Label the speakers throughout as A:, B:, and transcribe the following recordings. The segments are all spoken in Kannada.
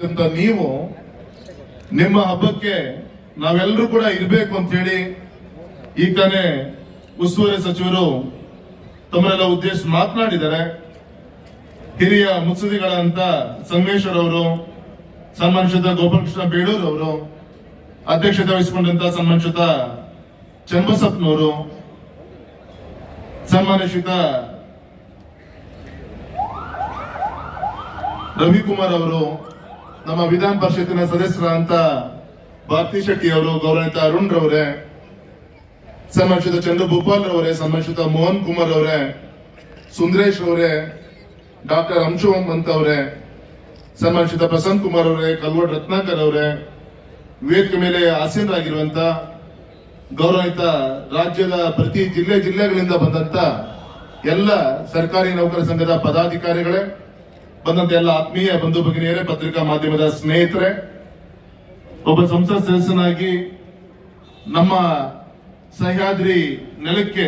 A: ಅಂತ ನೀವು ನಿಮ್ಮ ಹಬ್ಬಕ್ಕೆ ನಾವೆಲ್ಲರೂ ಕೂಡ ಇರಬೇಕು ಅಂತ ಹೇಳಿ ಈಗ ತಾನೇ ಉಸ್ತುವಾರಿ ಸಚಿವರು ತಮ್ಮನ್ನೆಲ್ಲ ಉದ್ದೇಶಿಸಿ ಮಾತನಾಡಿದ್ದಾರೆ. ಹಿರಿಯ ಮುತ್ಸದಿಗಳಂತ ಸಂಗಮೇಶ್ವರ್ ಅವರು, ಸನ್ಮಾನಿಸಿದ ಗೋಪಾಲಕೃಷ್ಣ ಬೇಳೂರ್ ಅವರು, ಅಧ್ಯಕ್ಷತೆ ವಹಿಸಿಕೊಂಡಂತ ಸನ್ಮಾನಿಸಿದ ಚನ್ನಬಸಪ್ಪನವರು, ಸನ್ಮಾನಿಸಿದ ರವಿಕುಮಾರ್ ಅವರು, ನಮ್ಮ ವಿಧಾನ ಪರಿಷತ್ತಿನ ಸದಸ್ಯರಾದಂತ ಭಾರತಿ ಶೆಟ್ಟಿ ಅವರು, ಗೌರವಿತ ಅರುಣ್ ರವರೇ, ಸನ್ಮಾನಿಸಿದ ಚಂದ್ರಭೂಪಾಲ್ ರವರೇ, ಸನ್ಮಾನಿಸಿದ ಮೋಹನ್ ಕುಮಾರ್ ಅವರೇ, ಸುಂದರೇಶ್ ಅವರೇ, ಡಾಕ್ಟರ್ ಅಂಶುವಂತ್ ಅವರೇ, ಸನ್ಮಾನಿಸಿದ ಪ್ರಸನ್ನ ಕುಮಾರ್ ಅವರೇ, ಕಲ್ವಡ್ ರತ್ನಾಕರ್ ಅವರೇ, ವೇದಿಕೆ ಮೇಲೆ ಆಸೀನರಾಗಿರುವಂತ ಗೌರವಿತ ರಾಜ್ಯದ ಪ್ರತಿ ಜಿಲ್ಲೆಗಳಿಂದ ಬಂದಂತ ಎಲ್ಲ ಸರ್ಕಾರಿ ನೌಕರ ಸಂಘದ ಪದಾಧಿಕಾರಿಗಳೇ, ಬಂದಂತ ಎಲ್ಲ ಆತ್ಮೀಯ ಬಂಧು ಭಗಿನಿಯರೇ, ಪತ್ರಿಕಾ ಮಾಧ್ಯಮದ ಸ್ನೇಹಿತರೆ, ಒಬ್ಬ ಸಂಸತ್ ಸದಸ್ಯನಾಗಿ ನಮ್ಮ ಸಹ್ಯಾದ್ರಿ ನೆಲಕ್ಕೆ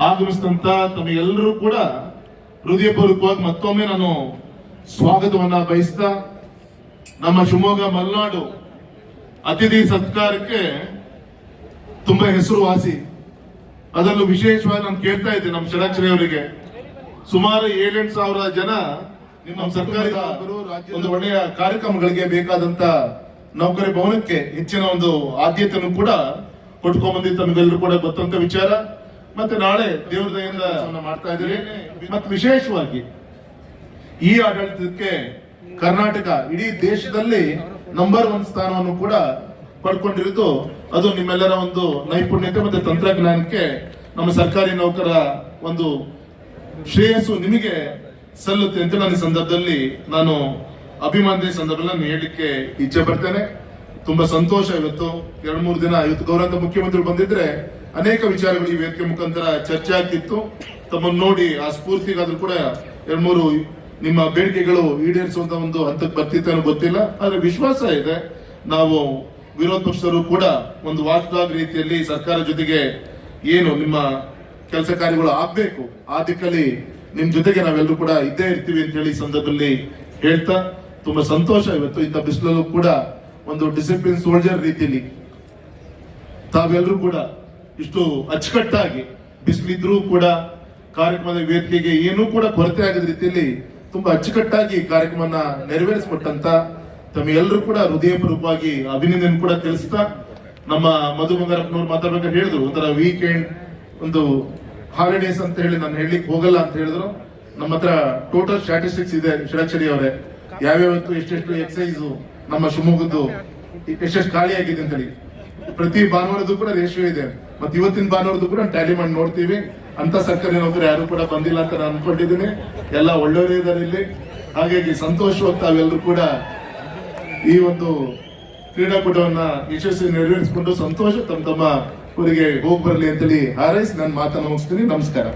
A: ಆಗಮಿಸಿದಂತ ತಮಗೆಲ್ಲರೂ ಕೂಡ ಹೃದಯಪೂರ್ವಕವಾಗಿ ಮತ್ತೊಮ್ಮೆ ನಾನು ಸ್ವಾಗತವನ್ನ ಬಯಸ್ತಾ, ನಮ್ಮ ಶಿವಮೊಗ್ಗ ಮಲೆನಾಡು ಅತಿಥಿ ಸತ್ಕಾರಕ್ಕೆ ತುಂಬಾ ಹೆಸರುವಾಸಿ. ಅದರಲ್ಲೂ ವಿಶೇಷವಾಗಿ ನಾನು ಕೇಳ್ತಾ ಇದ್ದೆ ನಮ್ಮ ಷಡಾಕ್ಷರಿ ಅವರಿಗೆ, ಸುಮಾರು 7-8 ಸಾವಿರ ಜನ ನಿಮ್ಮ ಸರ್ಕಾರಿ ಒಂದು ಒಳ್ಳೆಯ ಕಾರ್ಯಕ್ರಮಗಳಿಗೆ ಬೇಕಾದಂತ ನೌಕರಿ ಭವನಕ್ಕೆ ಹೆಚ್ಚಿನ ಒಂದು ಆದ್ಯತೆಯನ್ನು ಕೂಡ ಕೊಟ್ಕೊಂಡ್ ಬಂದಿದ್ದು ತಮಗೆಲ್ಲರೂ ಕೂಡ ಗೊತ್ತಂತ ವಿಚಾರ. ಮತ್ತೆ ನಾಳೆ ದೇವರ ದಯೆಯಿಂದ ಮಾಡ್ತಾ ಇದ್ದೀರಿ. ಮತ್ತೆ ವಿಶೇಷವಾಗಿ ಈ ಆಡಳಿತಕ್ಕೆ ಕರ್ನಾಟಕ ಇಡೀ ದೇಶದಲ್ಲಿ ನಂಬರ್ 1 ಸ್ಥಾನವನ್ನು ಕೂಡ ಪಡ್ಕೊಂಡಿರೋದು ಅದು ನಿಮ್ಮೆಲ್ಲರ ಒಂದು ನೈಪುಣ್ಯತೆ ಮತ್ತೆ ತಂತ್ರಜ್ಞಾನಕ್ಕೆ ನಮ್ಮ ಸರ್ಕಾರಿ ನೌಕರ ಒಂದು ಶ್ರೇಯಸ್ಸು ನಿಮಗೆ ಸಲ್ಲುತ್ತೆ ಅಂತ ನನ್ನ ಸಂದರ್ಭದಲ್ಲಿ ನಾನು ಅಭಿಮಾನದ ಸಂದರ್ಭದಲ್ಲಿ ನಾನು ಹೇಳಲಿಕ್ಕೆ ಇಚ್ಛೆ ಪಡ್ತೇನೆ. ತುಂಬಾ ಸಂತೋಷ. ಇವತ್ತು 2-3 ದಿನ ಇವತ್ತು ಗೌರವ ಮುಖ್ಯಮಂತ್ರಿ ಬಂದಿದ್ರೆ ಅನೇಕ ವಿಚಾರಗಳು ಈ ವೇದಿಕೆ ಮುಖಾಂತರ ಚರ್ಚೆ ಆಗ್ತಿತ್ತು. ತಮ್ಮನ್ನು ನೋಡಿ ಆ ಸ್ಫೂರ್ತಿಗಾದ್ರೂ ಕೂಡ 2-3 ನಿಮ್ಮ ಬೇಡಿಕೆಗಳು ಈಡೇರಿಸುವಂತ ಒಂದು ಹಂತಕ್ಕೆ ಬರ್ತಿತ್ತು ಅನ್ನೋ ಗೊತ್ತಿಲ್ಲ. ಆದ್ರೆ ವಿಶ್ವಾಸ ಇದೆ, ನಾವು ವಿರೋಧ ಪಕ್ಷದವರು ಕೂಡ ಒಂದು ವಾಚ್ಡಾಗ್ ರೀತಿಯಲ್ಲಿ ಸರ್ಕಾರ ಜೊತೆಗೆ ಏನು ನಿಮ್ಮ ಕೆಲಸ ಕಾರ್ಯಗಳು ಆಗ್ಬೇಕು ಆ ದಿಕ್ಕಲ್ಲಿ ನಿಮ್ ಜೊತೆಗೆ ನಾವೆಲ್ಲರೂ ಕೂಡ ಇದ್ದೇ ಇರ್ತೀವಿ ಅಂತ ಹೇಳಿ ಸಂದರ್ಭದಲ್ಲಿ ಹೇಳ್ತಾ ತುಂಬಾ ಸಂತೋಷ. ಇವತ್ತು ಇಂಥ ಬಿಸಿಲಲ್ಲೂ ಕೂಡ ಒಂದು ಡಿಸಿಪ್ಲಿನ್ ಸೋಲ್ಜರ್ ರೀತಿಯಲ್ಲಿ ತಾವೆಲ್ಲರೂ ಕೂಡ ಇಷ್ಟು ಅಚ್ಚುಕಟ್ಟಾಗಿ ಬಿಸಿಲಿದ್ರೂ ಕೂಡ ಕಾರ್ಯಕ್ರಮದ ವೇದಿಕೆಗೆ ಏನೂ ಕೂಡ ಕೊರತೆ ಆಗದ ರೀತಿಯಲ್ಲಿ ತುಂಬಾ ಅಚ್ಚುಕಟ್ಟಾಗಿ ಕಾರ್ಯಕ್ರಮನ ನೆರವೇರಿಸಿಕೊಟ್ಟಂತ ತಮ್ಮೆಲ್ಲರೂ ಕೂಡ ಹೃದಯಪೂರ್ವಕವಾಗಿ ಅಭಿನಂದನೆ ಕೂಡ ತಿಳಿಸ್ತಾ, ನಮ್ಮ ಮಧು ಬಂಗಾರಪ್ಪನವ್ರು ಮಾತಾಡ್ಬೇಕಾದ್ರೆ ಹೇಳಿದ್ರು ಒಂಥರ ವೀಕೆಂಡ್ ಒಂದು ಹಾಲಿಡೇಸ್ ಅಂತ ಹೇಳಿ ನಾನು ಹೇಳಲಿಕ್ಕೆ ಹೋಗಲ್ಲ ಅಂತ ಹೇಳಿದ್ರು. ನಮ್ಮ ಹತ್ರ ಟೋಟಲ್ ಸ್ಟ್ಯಾಟಿಸ್ಟಿಕ್ಸ್ ಇದೆ ಷಡಾಕ್ಷರಿ ಅವರೇ, ಯಾವ್ಯಾವತ್ತು ಎಷ್ಟೆಷ್ಟು ಎಕ್ಸೈಸ್ ನಮ್ಮ ಶಿವಮೊಗ್ಗದ್ದು ಎಷ್ಟೆಷ್ಟು ಖಾಲಿ ಆಗಿದೆ ಅಂತ ಹೇಳಿ ಪ್ರತಿ ಭಾನುವಾರದ್ದು ಕೂಡ ರೇಷಿಯೋ ಇದೆ. ಮತ್ತೆ ಇವತ್ತಿನ ಭಾನುವಾರದ್ದು ಕೂಡ ಟ್ಯಾಲಿ ಮಾಡಿ ನೋಡ್ತೀವಿ. ಅಂತ ಸರ್ಕಾರಿ ನೌಕರಿ ಯಾರು ಕೂಡ ಬಂದಿಲ್ಲ ಅಂತ ನಾನು ಅನ್ಕೊಂಡಿದ್ದೀನಿ. ಎಲ್ಲ ಒಳ್ಳೆಯವರೇ ಇದ್ದಾರೆ ಇಲ್ಲಿ. ಹಾಗಾಗಿ ಸಂತೋಷವಾಗಿ ತಾವೆಲ್ಲರೂ ಕೂಡ ಈ ಒಂದು ಕ್ರೀಡಾಕೂಟವನ್ನ ಯಶಸ್ವಿ ನೆರವೇರಿಸಿಕೊಂಡು ಸಂತೋಷ ತಮ್ಮ ಊರಿಗೆ ಹೋಗಿ ಬರಲಿ ಅಂತೇಳಿ ಹಾರೈಸಿ ನನ್ನ ಮಾತನ್ನು ಮುಗಿಸ್ತೀನಿ. ನಮಸ್ಕಾರ.